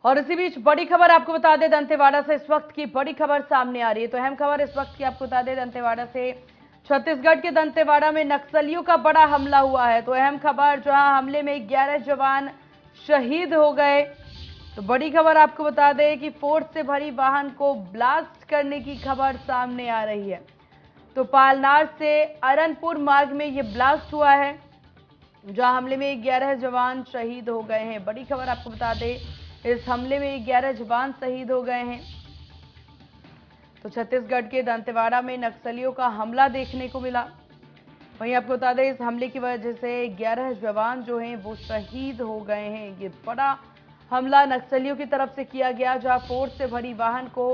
और इसी बीच बड़ी खबर आपको बता दें, दंतेवाड़ा से इस वक्त की बड़ी खबर सामने आ रही है। तो अहम खबर इस वक्त की आपको बता दें, दंतेवाड़ा से छत्तीसगढ़ के दंतेवाड़ा में नक्सलियों का बड़ा हमला हुआ है। तो अहम खबर, जहां हमले में 11 जवान शहीद हो गए। तो बड़ी खबर आपको बता दें कि फोर्स से भरी वाहन को ब्लास्ट करने की खबर सामने आ रही है। तो पालनार से अरनपुर मार्ग में यह ब्लास्ट हुआ है, जहां हमले में 11 जवान शहीद हो गए हैं। बड़ी खबर आपको बता दें, इस हमले में 11 जवान शहीद हो गए हैं। तो छत्तीसगढ़ के दंतेवाड़ा में नक्सलियों का हमला देखने को मिला। वहीं आपको बता दें, इस हमले की वजह से 11 जवान जो हैं वो शहीद हो गए हैं। ये बड़ा हमला नक्सलियों की तरफ से किया गया, जहां फोर्स से भरी वाहन को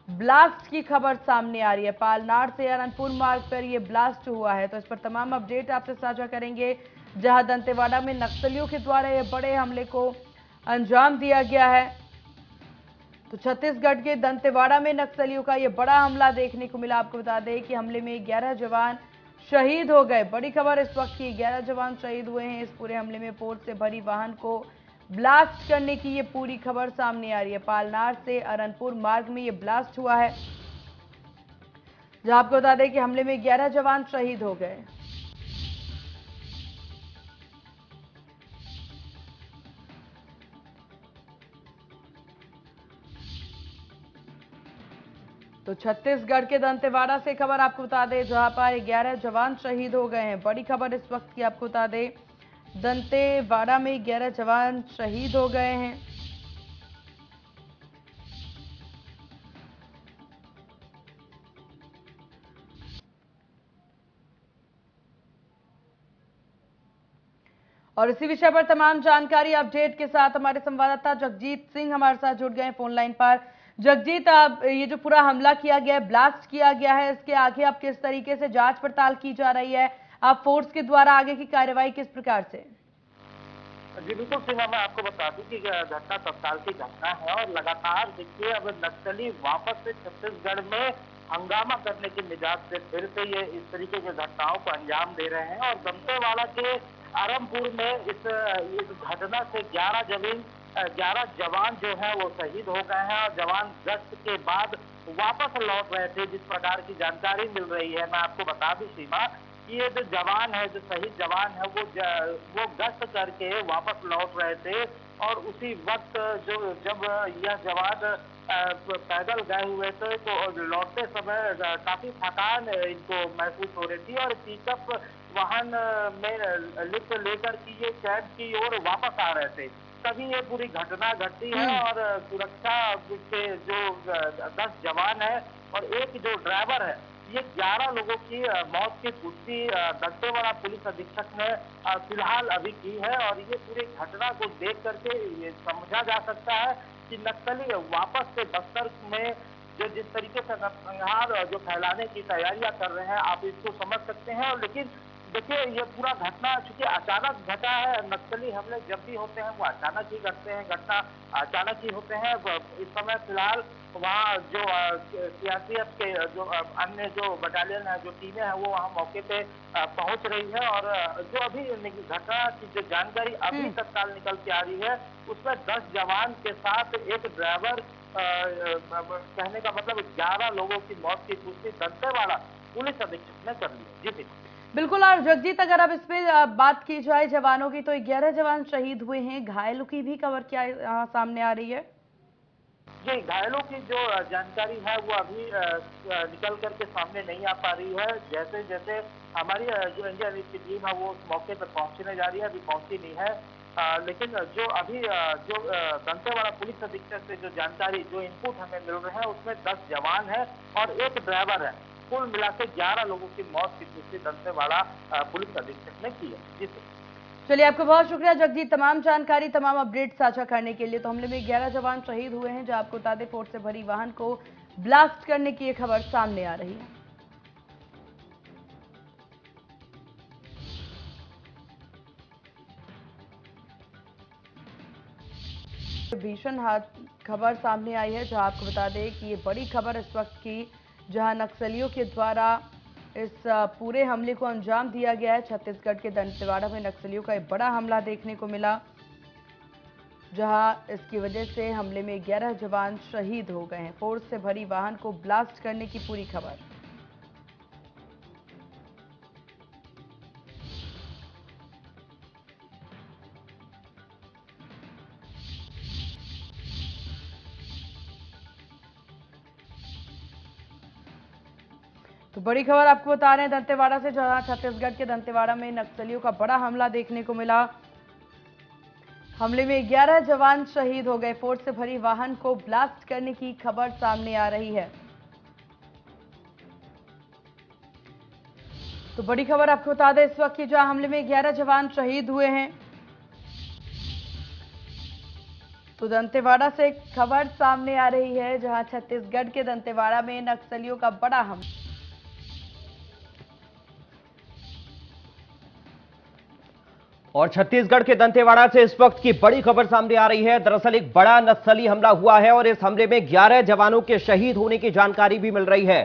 ब्लास्ट की खबर सामने आ रही है। पालनार से अरनपुर मार्ग पर यह ब्लास्ट हुआ है। तो इस पर तमाम अपडेट आपसे साझा करेंगे, जहां दंतेवाड़ा में नक्सलियों के द्वारा यह बड़े हमले को अंजाम दिया गया है। तो छत्तीसगढ़ के दंतेवाड़ा में नक्सलियों का यह बड़ा हमला देखने को मिला। आपको बता दें कि हमले में 11 जवान शहीद हो गए। बड़ी खबर इस वक्त की, 11 जवान शहीद हुए हैं। इस पूरे हमले में फोर्स से भरी वाहन को ब्लास्ट करने की ये पूरी खबर सामने आ रही है। पालनार से अरनपुर मार्ग में ये ब्लास्ट हुआ है, जहां आपको बता दें कि हमले में 11 जवान शहीद हो गए। तो छत्तीसगढ़ के दंतेवाड़ा से खबर आपको बता दें, जहां पर 11 जवान शहीद हो गए हैं। बड़ी खबर इस वक्त की आपको बता दें, दंतेवाड़ा में 11 जवान शहीद हो गए हैं। और इसी विषय पर तमाम जानकारी अपडेट के साथ हमारे संवाददाता जगजीत सिंह हमारे साथ जुड़ गए फोन लाइन पर। जगजीत, अब ये जो पूरा हमला किया गया है, ब्लास्ट किया गया है, इसके आगे अब किस तरीके से जांच पड़ताल की जा रही है? अब फोर्स के द्वारा आगे की कार्रवाई किस प्रकार से? जी बिल्कुल सीमा, मैं आपको बता दूं कि घटना तत्काल की घटना है और लगातार देखिए अब नक्सली वापस से छत्तीसगढ़ में हंगामा करने की मिजाज से फिर से ये इस तरीके की घटनाओं को अंजाम दे रहे हैं। और दंतेवाड़ा के आरमपुर में इस घटना से 11 जवान जो है वो शहीद हो गए हैं और जवान गश्त के बाद वापस लौट रहे थे, जिस प्रकार की जानकारी मिल रही है। मैं आपको बता दूं सीमा कि ये जो जवान है, जो शहीद जवान है, वो गश्त करके वापस लौट रहे थे और उसी वक्त जब यह जवान पैदल गए हुए थे तो लौटते समय काफी थकान इनको महसूस हो रही थी और पिकअप वाहन में लिफ्ट लेकर के ये कैंप की ओर वापस आ रहे थे। तभी ये पूरी घटना घटी है और सुरक्षा के जो 10 जवान है और एक जो ड्राइवर है, ये 11 लोगों की मौत की पुष्टि दंतेवाड़ा पुलिस अधीक्षक ने फिलहाल अभी की है। और ये पूरी घटना को देख करके ये समझा जा सकता है कि नक्सली वापस से बस्तर में जो जिस तरीके से नरसंहार जो फैलाने की तैयारियां कर रहे हैं, आप इसको समझ सकते हैं। और लेकिन देखिए, ये पूरा घटना चूंकि अचानक घटा है, नक्सली हमले जब भी होते हैं वो अचानक ही घटते हैं, घटना अचानक ही होते हैं। इस समय फिलहाल वहाँ जो सीआरपीएफ के जो अन्य जो बटालियन है, जो टीमें हैं, वो वहाँ मौके पे पहुंच रही है। और जो अभी घटना की जो जानकारी अभी तत्काल निकल के आ रही है, उसमें 10 जवान के साथ एक ड्राइवर, कहने का मतलब 11 लोगों की मौत की पुष्टि दंतेवाड़ा पुलिस अधीक्षक ने कर ली है। जी बिल्कुल। और जगजीत, अगर अब इस पे बात की जाए जवानों की, तो 11 जवान शहीद हुए हैं, घायलों की भी खबर क्या सामने आ रही है? जी, घायलों की जो जानकारी है वो अभी निकल करके सामने नहीं आ पा रही है। जैसे जैसे हमारी जो इंडियन की टीम है वो उस मौके पर पहुंचने जा रही है, अभी पहुंची नहीं है। लेकिन जो अभी जो दंतेवाड़ा पुलिस अधीक्षक से जो जानकारी, जो इनपुट हमें मिल रहे हैं, उसमें 10 जवान है और एक ड्राइवर है। कुल मिला के 11 लोगों की मौत की पुष्टि दंतेवाड़ा पुलिस अधीक्षक ने की है। जी चलिए, आपका बहुत शुक्रिया जगजीत, तमाम जानकारी, तमाम अपडेट साझा करने के लिए। तो हमले में 11 जवान शहीद हुए हैं, जहां आपको बता दें फोर्स से भरी वाहन को ब्लास्ट करने की एक खबर सामने आ रही है। भीषण खबर सामने आई है, जहां आपको बता दें कि ये बड़ी खबर इस वक्त की, जहां नक्सलियों के द्वारा इस पूरे हमले को अंजाम दिया गया है। छत्तीसगढ़ के दंतेवाड़ा में नक्सलियों का एक बड़ा हमला देखने को मिला, जहां इसकी वजह से हमले में 11 जवान शहीद हो गए हैं। फोर्स से भरी वाहन को ब्लास्ट करने की पूरी खबर। तो बड़ी खबर आपको बता रहे हैं दंतेवाड़ा से, जहां छत्तीसगढ़ के दंतेवाड़ा में नक्सलियों का बड़ा हमला देखने को मिला। हमले में 11 जवान शहीद हो गए। फोर्स से भरी वाहन को ब्लास्ट करने की खबर सामने आ रही है। तो बड़ी खबर आपको बता दें इस वक्त की, जहां हमले में 11 जवान शहीद हुए हैं। तो दंतेवाड़ा से खबर सामने आ रही है, जहां छत्तीसगढ़ के दंतेवाड़ा में नक्सलियों का बड़ा हमला। और छत्तीसगढ़ के दंतेवाड़ा से इस वक्त की बड़ी खबर सामने आ रही है। दरअसल एक बड़ा नक्सली हमला हुआ है और इस हमले में 11 जवानों के शहीद होने की जानकारी भी मिल रही है।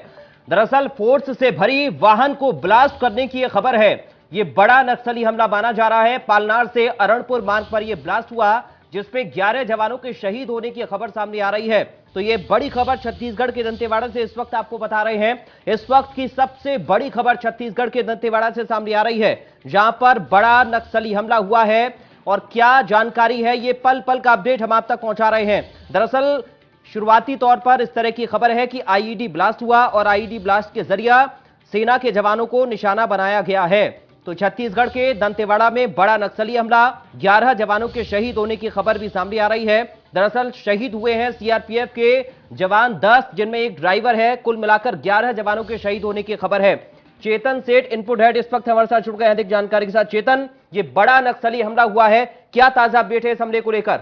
दरअसल फोर्स से भरी वाहन को ब्लास्ट करने की यह खबर है। यह बड़ा नक्सली हमला माना जा रहा है। पालनार से अरणपुर मार्ग पर यह ब्लास्ट हुआ, जिसमें 11 जवानों के शहीद होने की खबर सामने आ रही है। तो यह बड़ी खबर छत्तीसगढ़ के दंतेवाड़ा से इस वक्त आपको बता रहे हैं। इस वक्त की सबसे बड़ी खबर छत्तीसगढ़ के दंतेवाड़ा से सामने आ रही है, जहां पर बड़ा नक्सली हमला हुआ है। और क्या जानकारी है, यह पल पल का अपडेट हम आप तक पहुंचा रहे हैं। दरअसल शुरुआती तौर पर इस तरह की खबर है कि आईईडी ब्लास्ट हुआ और आईईडी ब्लास्ट के जरिए सेना के जवानों को निशाना बनाया गया है। तो छत्तीसगढ़ के दंतेवाड़ा में बड़ा नक्सली हमला, 11 जवानों के शहीद होने की खबर भी सामने आ रही है। दरअसल शहीद हुए हैं सीआरपीएफ के जवान 10, जिनमें एक ड्राइवर है। कुल मिलाकर 11 जवानों के शहीद होने की खबर है। चेतन सेठ इनपुट हेड इस वक्त हमारे साथ जुड़ गए हैं अधिक जानकारी के साथ। चेतन, ये बड़ा नक्सली हमला हुआ है, क्या ताजा अपडेट है इस हमले को लेकर?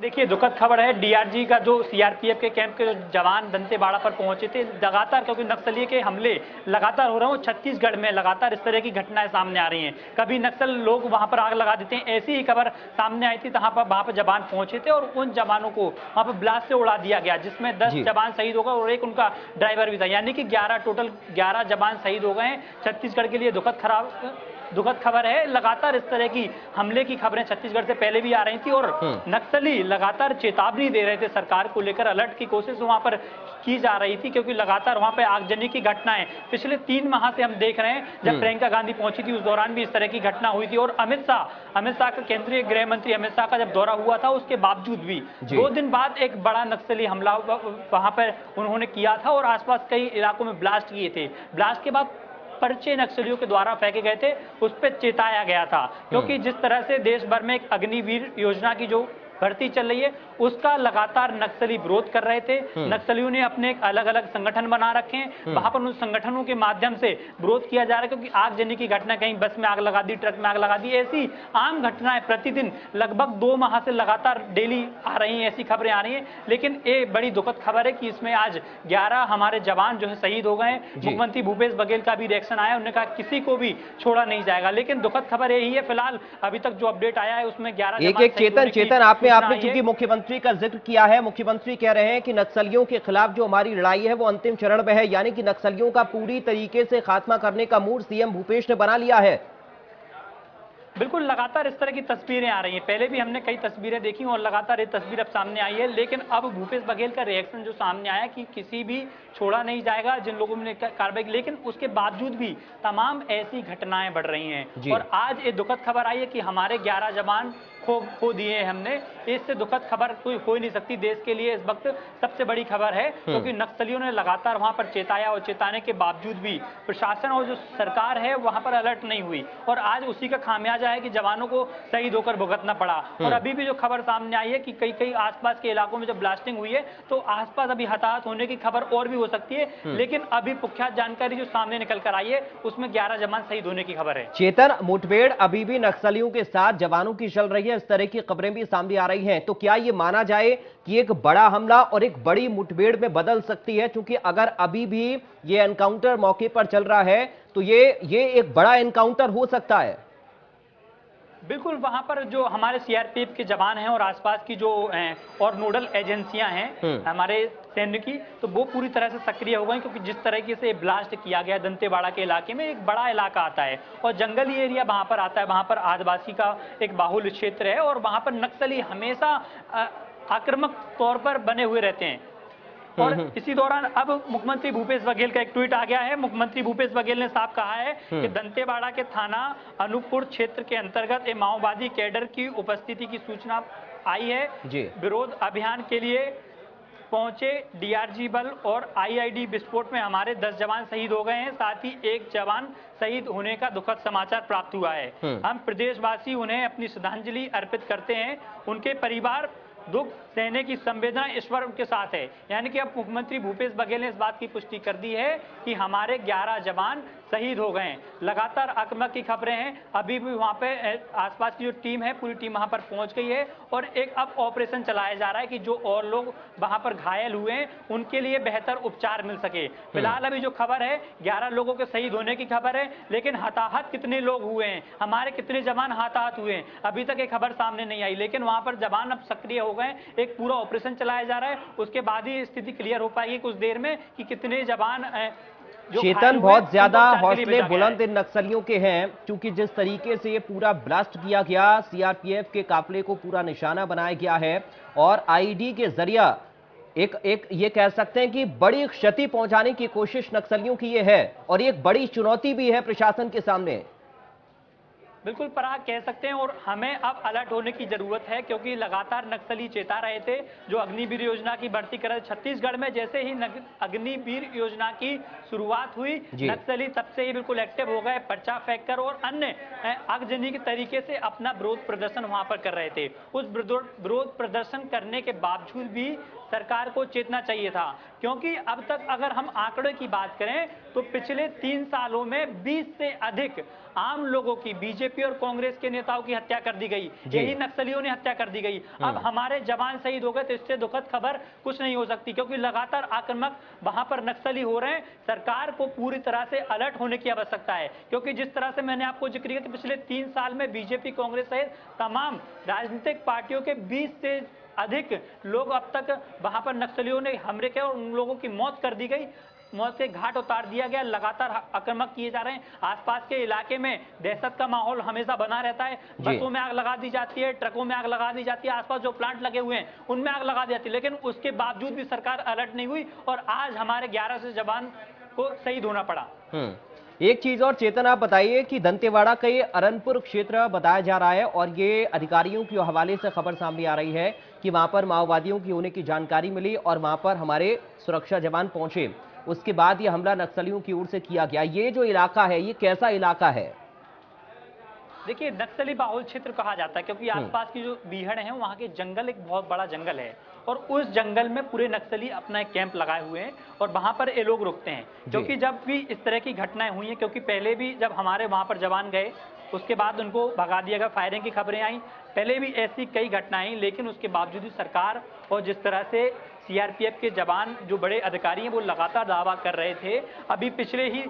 देखिए, दुखद खबर है। डीआरजी का जो सीआरपीएफ के कैंप के जो जवान दंतेवाड़ा पर पहुंचे थे लगातार, क्योंकि नक्सली के हमले लगातार हो रहे हैं। छत्तीसगढ़ में लगातार इस तरह की घटनाएं सामने आ रही हैं। कभी नक्सल लोग वहां पर आग लगा देते हैं, ऐसी ही खबर सामने आई थी। वहां पर जवान पहुंचे थे और उन जवानों को वहां पर ब्लास्ट से उड़ा दिया गया, जिसमें 10 जवान शहीद हो गए और एक उनका ड्राइवर भी था। यानी कि 11 टोटल 11 जवान शहीद हो गए हैं। छत्तीसगढ़ के लिए दुखद खबर है। लगातार इस तरह की हमले की खबरें छत्तीसगढ़ से पहले भी आ रही थी और नक्सली लगातार चेतावनी दे रहे थे सरकार को लेकर। अलर्ट की कोशिश वहां पर की जा रही थी, क्योंकि लगातार वहां पर आगजनी की घटनाएं पिछले 3 माह से हम देख रहे हैं। जब प्रियंका गांधी पहुंची थी उस दौरान भी इस तरह की घटना हुई थी। और अमित शाह का, केंद्रीय गृह मंत्री अमित शाह का जब दौरा हुआ था, उसके बावजूद भी 2 दिन बाद एक बड़ा नक्सली हमला वहां पर उन्होंने किया था और आसपास कई इलाकों में ब्लास्ट किए थे। ब्लास्ट के बाद पर्चे नक्सलियों के द्वारा फेंके गए थे, उस पर चेताया गया था, क्योंकि जिस तरह से देश भर में एक अग्निवीर योजना की जो भर्ती चल रही है, उसका लगातार नक्सली विरोध कर रहे थे। नक्सलियों ने अपने अलग अलग संगठन बना रखे हैं, वहां पर उन संगठनों के माध्यम से विरोध किया जा रहा है। क्योंकि आगजनी की घटना, कहीं बस में आग लगा दी, ट्रक में आग लगा दी, ऐसी आम घटनाएं प्रतिदिन लगभग 2 माह से लगातार डेली आ रही हैं, ऐसी खबरें आ रही हैं। लेकिन ये बड़ी दुखद खबर है कि इसमें आज 11 हमारे जवान जो है शहीद हो गए। मुख्यमंत्री भूपेश बघेल का भी रिएक्शन आया, उन्होंने कहा किसी को भी छोड़ा नहीं जाएगा। लेकिन दुखद खबर यही है, फिलहाल अभी तक जो अपडेट आया है उसमें 11 एक चेतन आपने चूंकि मुख्यमंत्री का जिक्र किया है, मुख्यमंत्री कह रहे हैं कि नक्सलियों के खिलाफ जो हमारी लड़ाई है वो अंतिम चरण में है, यानी कि नक्सलियों का पूरी तरीके से खात्मा करने का मूड सीएम भूपेश ने बना लिया है। बिल्कुल, लगातार इस तरह की तस्वीरें आ रही हैं। पहले भी हमने कई तस्वीरें देखी और लगातार ये तस्वीर अब सामने आई है। लेकिन अब भूपेश बघेल का रिएक्शन जो सामने आया कि किसी भी छोड़ा नहीं जाएगा जिन लोगों ने कार्रवाई की। लेकिन उसके बावजूद भी तमाम ऐसी घटनाएं बढ़ रही हैं और आज ये दुखद खबर आई है कि हमारे 11 जवान खो दिए हैं हमने। इससे दुखद खबर कोई हो ही नहीं सकती देश के लिए। इस वक्त सबसे बड़ी खबर है, क्योंकि नक्सलियों ने लगातार वहां पर चेताया और चेताने के बावजूद भी प्रशासन और जो सरकार है वहां पर अलर्ट नहीं हुई और आज उसी का खामियाजा है कि जवानों को शहीद होकर भुगतना पड़ा। और अभी भी जो खबर सामने आई है कि कई आसपास के इलाकों में जब ब्लास्टिंग हुई है तो आसपास अभी हताहत होने की खबर और भी हो सकती है। लेकिन अभी पुख्यात जानकारी जो सामने निकल कर आई है उसमें 11 जवान शहीद होने की खबर है। चेतन, मुठभेड़ अभी भी नक्सलियों के साथ जवानों की चल रही है, इस तरह की खबरें भी सामने आ रही हैं। तो क्या यह माना जाए कि एक बड़ा हमला और एक बड़ी मुठभेड़ में बदल सकती है? क्योंकि अगर अभी भी ये एनकाउंटर मौके पर चल रहा है तो ये एक बड़ा एनकाउंटर हो सकता है। बिल्कुल, वहाँ पर जो हमारे सीआरपीएफ के जवान हैं और आसपास की जो और नोडल एजेंसियां हैं हमारे सैन्य की, तो वो पूरी तरह से सक्रिय हो गई, क्योंकि जिस तरीके से ब्लास्ट किया गया दंतेवाड़ा के इलाके में, एक बड़ा इलाका आता है और जंगली एरिया वहाँ पर आता है, वहाँ पर आदिवासी का एक बाहुल्य क्षेत्र है और वहाँ पर नक्सली हमेशा आक्रामक तौर पर बने हुए रहते हैं। और इसी दौरान अब मुख्यमंत्री भूपेश बघेल का एक ट्वीट आ गया है। मुख्यमंत्री भूपेश बघेल ने साफ कहा है कि दंतेवाड़ा के थाना अनूपपुर क्षेत्र के अंतर्गत एक माओवादी कैडर की उपस्थिति की सूचना आई है। विरोध अभियान के लिए पहुंचे डीआरजी बल और आईईडी विस्फोट में हमारे 10 जवान शहीद हो गए हैं, साथ ही एक जवान शहीद होने का दुखद समाचार प्राप्त हुआ है। हम प्रदेशवासी उन्हें अपनी श्रद्धांजलि अर्पित करते हैं। उनके परिवार दुख सहने की संवेदना ईश्वर के साथ है। यानी कि अब मुख्यमंत्री भूपेश बघेल ने इस बात की पुष्टि कर दी है कि हमारे 11 जवान शहीद हो गए हैं। लगातार आक्रमण की खबरें हैं, अभी भी वहां पे आसपास की जो टीम है पूरी टीम वहां पर पहुंच गई है और एक अब ऑपरेशन चलाया जा रहा है कि जो और लोग वहां पर घायल हुए हैं उनके लिए बेहतर उपचार मिल सके। फिलहाल अभी जो खबर है 11 लोगों के शहीद होने की खबर है, लेकिन हताहत कितने लोग हुए हैं, हमारे कितने जवान हताहत हुए हैं, अभी तक एक खबर सामने नहीं आई। लेकिन वहां पर जवान अब सक्रिय हो गए, एक पूरा ऑपरेशन चलाया जा रहा है, उसके बाद ही स्थिति क्लियर हो पाएगी कुछ देर में कि कितने जवान चेतन, बहुत ज्यादा हौसले बुलंद इन नक्सलियों के हैं, क्योंकि जिस तरीके से ये पूरा ब्लास्ट किया गया, सीआरपीएफ के काफिले को पूरा निशाना बनाया गया है और आईडी के जरिया एक ये कह सकते हैं कि बड़ी क्षति पहुंचाने की कोशिश नक्सलियों की ये है और ये एक बड़ी चुनौती भी है प्रशासन के सामने। बिल्कुल पराग कह सकते हैं और हमें अब अलर्ट होने की जरूरत है, क्योंकि लगातार नक्सली चेता रहे थे। जो अग्निवीर योजना की भर्ती कर रहे छत्तीसगढ़ में, जैसे ही अग्निवीर योजना की शुरुआत हुई नक्सली तब से ही बिल्कुल एक्टिव हो गए, पर्चा फेंक कर और अन्य आगजनी के तरीके से अपना विरोध प्रदर्शन वहां पर कर रहे थे। उस विरोध प्रदर्शन करने के बावजूद भी सरकार को चेतना चाहिए था, क्योंकि अब तक अगर हम आंकड़े की बात करें तो पिछले 3 सालों में 20 से अधिक आम लोगों की, बीजेपी और कांग्रेस के नेताओं की हत्या कर दी गई, यही नक्सलियों ने हत्या कर दी गई। अब हमारे जवान शहीद हो गए तो इससे दुखद खबर कुछ नहीं हो सकती, क्योंकि लगातार आक्रामक वहां पर नक्सली हो रहे हैं। सरकार को पूरी तरह से अलर्ट होने की आवश्यकता है, क्योंकि जिस तरह से मैंने आपको जिक्र किया कि पिछले 3 साल में बीजेपी, कांग्रेस सहित तमाम राजनीतिक पार्टियों के 20 से अधिक लोग अब तक वहां पर नक्सलियों ने हमले किए और उन लोगों की मौत कर दी गई, मौत के घाट उतार दिया गया। लगातार आक्रमण किए जा रहे हैं, आसपास के इलाके में दहशत का माहौल हमेशा बना रहता है। बसों में आग लगा दी जाती है, ट्रकों में आग लगा दी जाती है, आसपास जो प्लांट लगे हुए हैं उनमें आग लगा दी जाती है, लेकिन उसके बावजूद भी सरकार अलर्ट नहीं हुई और आज हमारे 11 से जवान को शहीद होना पड़ा। एक चीज और चेतन, आप बताइए कि दंतेवाड़ा का ये अरनपुर क्षेत्र बताया जा रहा है और ये अधिकारियों के हवाले से खबर सामने आ रही है कि वहां पर माओवादियों की होने की जानकारी मिली और वहां पर हमारे सुरक्षा जवान पहुंचे, उसके बाद ये हमला नक्सलियों की ओर से किया गया। ये जो इलाका है ये कैसा इलाका है? देखिए, नक्सली बाहुल क्षेत्र कहा जाता है, क्योंकि आसपास की जो बीहड़ है वहां के जंगल एक बहुत बड़ा जंगल है और उस जंगल में पूरे नक्सली अपना एक कैंप लगाए हुए हैं और वहां पर ये लोग रुकते हैं। क्योंकि जब भी इस तरह की घटनाएं हुई हैं, क्योंकि पहले भी जब हमारे वहां पर जवान गए उसके बाद उनको भगा दिया गया, फायरिंग की खबरें आई, पहले भी ऐसी कई घटनाएं, लेकिन उसके बावजूद भी सरकार और जिस तरह से सीआरपीएफ के जवान जो बड़े अधिकारी हैं वो लगातार दावा कर रहे थे। अभी पिछले ही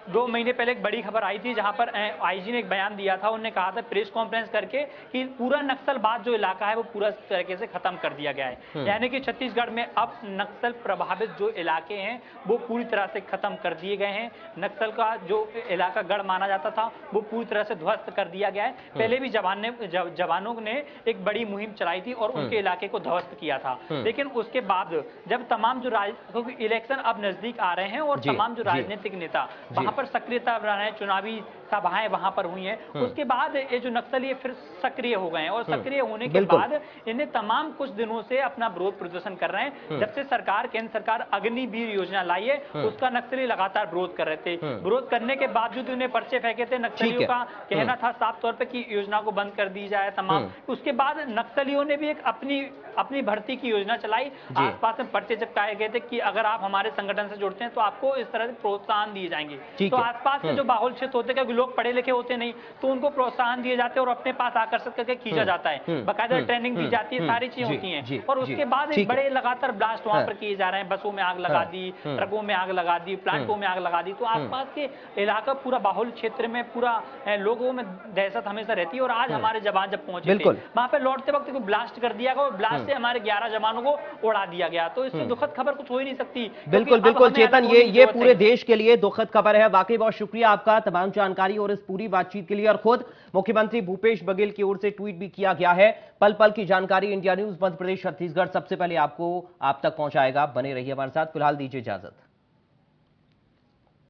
2 महीने पहले एक बड़ी खबर आई थी जहां पर आईजी ने एक बयान दिया था, उन्होंने कहा था प्रेस कॉन्फ्रेंस करके कि पूरा नक्सलवाद जो इलाका है वो पूरा तरीके से खत्म कर दिया गया है। यानी कि छत्तीसगढ़ में अब नक्सल प्रभावित जो इलाके हैं वो पूरी तरह से खत्म कर दिए गए हैं। नक्सल का जो इलाका गढ़ माना जाता था वो पूरी तरह से ध्वस्त कर दिया गया है। पहले भी जवानों ने एक बड़ी मुहिम चलाई थी और उनके इलाके को ध्वस्त किया था, लेकिन उसके बाद जब तमाम जो क्योंकि इलेक्शन अब नजदीक आ रहे हैं और तमाम जो राजनीतिक नेता पर सक्रियता बना रहे हैं, चुनावी सभाएं वहां पर हुई हैं, उसके बाद ये जो नक्सली फिर सक्रिय हो गए हैं और सक्रिय होने के बाद इन्हें तमाम कुछ दिनों से अपना विरोध प्रदर्शन कर रहे हैं। जब से केंद्र सरकार अग्निवीर योजना लाई है उसका नक्सली लगातार विरोध कर रहे थे। विरोध करने के बावजूद उन्हें पर्चे फेंके थे, नक्सलियों का कहना था साफ तौर पर कि योजना को बंद कर दी जाए तमाम। उसके बाद नक्सलियों ने भी एक अपनी अपनी भर्ती की योजना चलाई। आसपास में पर्चे चिपकाए गए थे कि अगर आप हमारे संगठन से जुड़ते हैं तो आपको इस तरह से प्रोत्साहन दिए जाएंगे। तो आसपास के जो बाहुल क्षेत्र होते हैं, क्योंकि लोग पढ़े लिखे होते नहीं, तो उनको प्रोत्साहन दिए जाते हैं और अपने पास आकर्षित करके खींचा जाता है। बाकायदा ट्रेनिंग दी जाती है, सारी चीजें होती हैं। और उसके बाद एक बड़े लगातार ब्लास्ट वहां पर किए जा रहे हैं। बसों में आग लगा दी, ट्रकों में आग लगा दी, प्लांटों में आग लगा दी। तो आसपास के इलाका पूरा बाहुल क्षेत्र में पूरा लोगों में दहशत हमेशा रहती है। और आज हमारे जवान जब पहुंचे थे वहां पे लौटते वक्त ब्लास्ट कर दिया गया और ब्लास्ट से हमारे 11 जवानों को उड़ा दिया गया। तो इससे दुखद खबर कुछ हो ही नहीं सकती। बिल्कुल बिल्कुल चेतन, ये पूरे देश के लिए दुखद खबर है। वाकई बहुत शुक्रिया आपका तमाम जानकारी और इस पूरी बातचीत के लिए। और खुद मुख्यमंत्री भूपेश बघेल की ओर से ट्वीट भी किया गया है। पल पल की जानकारी इंडिया न्यूज मध्य प्रदेश छत्तीसगढ़ सबसे पहले आप तक पहुंचाएगा। बने रहिए हमारे साथ। फिलहाल दीजिए इजाजत।